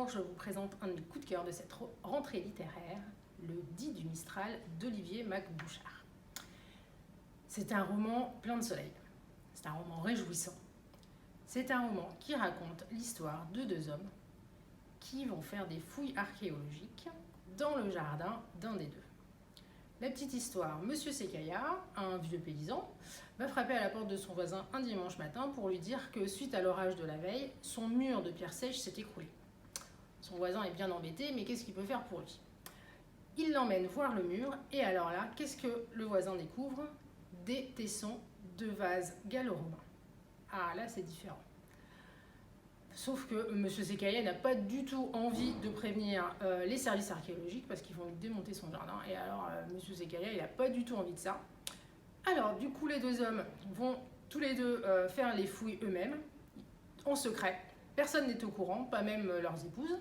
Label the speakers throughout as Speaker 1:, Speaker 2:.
Speaker 1: Bonjour, je vous présente un de mes coups de cœur de cette rentrée littéraire, Le 10 du Mistral d'Olivier Mac-Bouchard. C'est un roman plein de soleil, c'est un roman réjouissant. C'est un roman qui raconte l'histoire de deux hommes qui vont faire des fouilles archéologiques dans le jardin d'un des deux. La petite histoire, Monsieur Sekaya, un vieux paysan, va frapper à la porte de son voisin un dimanche matin pour lui dire que suite à l'orage de la veille, son mur de pierre sèche s'est écroulé. Son voisin est bien embêté, mais qu'est-ce qu'il peut faire pour lui? Il l'emmène voir le mur, et alors là, qu'est-ce que le voisin découvre? Des tessons de vases gallo-romains. Ah là, c'est différent. Sauf que M. Sekaya n'a pas du tout envie de prévenir les services archéologiques parce qu'ils vont lui démonter son jardin. Et alors, M. Sekaya, il n'a pas du tout envie de ça. Alors, du coup, les deux hommes vont tous les deux faire les fouilles eux-mêmes, en secret. Personne n'est au courant, pas même leurs épouses.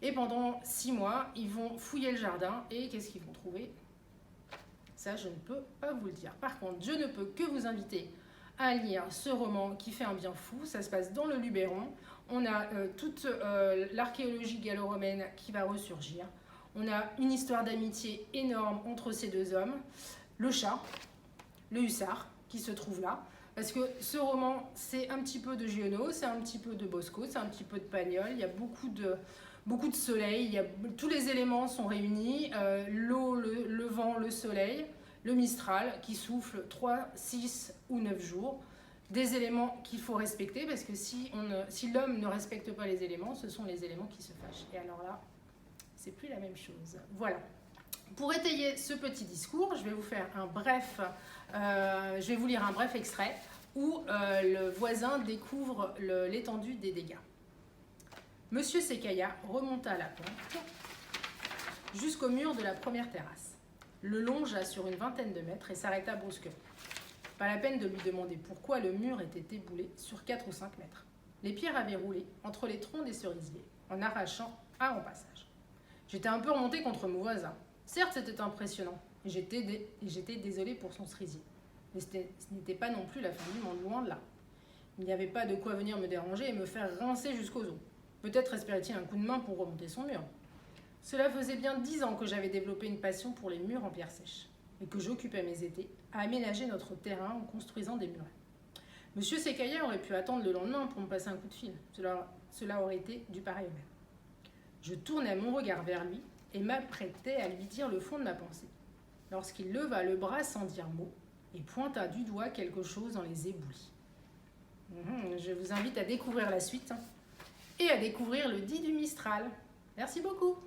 Speaker 1: Et pendant 6 mois, ils vont fouiller le jardin. Et qu'est-ce qu'ils vont trouver? Ça, je ne peux pas vous le dire. Par contre, je ne peux que vous inviter à lire ce roman qui fait un bien fou. Ça se passe dans le Luberon. On a toute l'archéologie gallo-romaine qui va ressurgir. On a une histoire d'amitié énorme entre ces deux hommes. Le chat, le hussard, qui se trouve là. Parce que ce roman, c'est un petit peu de Giono, c'est un petit peu de Bosco, c'est un petit peu de Pagnol. Il y a beaucoup de soleil, tous les éléments sont réunis. L'eau, le vent, le soleil, le Mistral qui souffle 3, 6 ou 9 jours. Des éléments qu'il faut respecter parce que si l'homme ne respecte pas les éléments, ce sont les éléments qui se fâchent. Et alors là, c'est plus la même chose. Voilà. Pour étayer ce petit discours, je vais vous lire un bref extrait où le voisin découvre l'étendue des dégâts. Monsieur Sekaya remonta la pente jusqu'au mur de la première terrasse, le longea sur une vingtaine de mètres et s'arrêta brusquement. Pas la peine de lui demander pourquoi le mur était éboulé sur 4 ou 5 mètres. Les pierres avaient roulé entre les troncs des cerisiers, en arrachant un passage. J'étais un peu remontée contre mon voisin. Certes, c'était impressionnant, et j'étais désolée pour son cerisier. Mais ce n'était pas non plus la fin du monde, loin de là. Il n'y avait pas de quoi venir me déranger et me faire rincer jusqu'aux os. Peut-être espérait-il un coup de main pour remonter son mur. Cela faisait bien 10 ans que j'avais développé une passion pour les murs en pierre sèche, et que j'occupais mes étés à aménager notre terrain en construisant des murets. Monsieur Sekaya aurait pu attendre le lendemain pour me passer un coup de fil. Cela aurait été du pareil au même. Je tournais mon regard vers lui et m'apprêtais à lui dire le fond de ma pensée, lorsqu'il leva le bras sans dire mot et pointa du doigt quelque chose dans les éboulis. Je vous invite à découvrir la suite et à découvrir le 10 du Mistral. Merci beaucoup.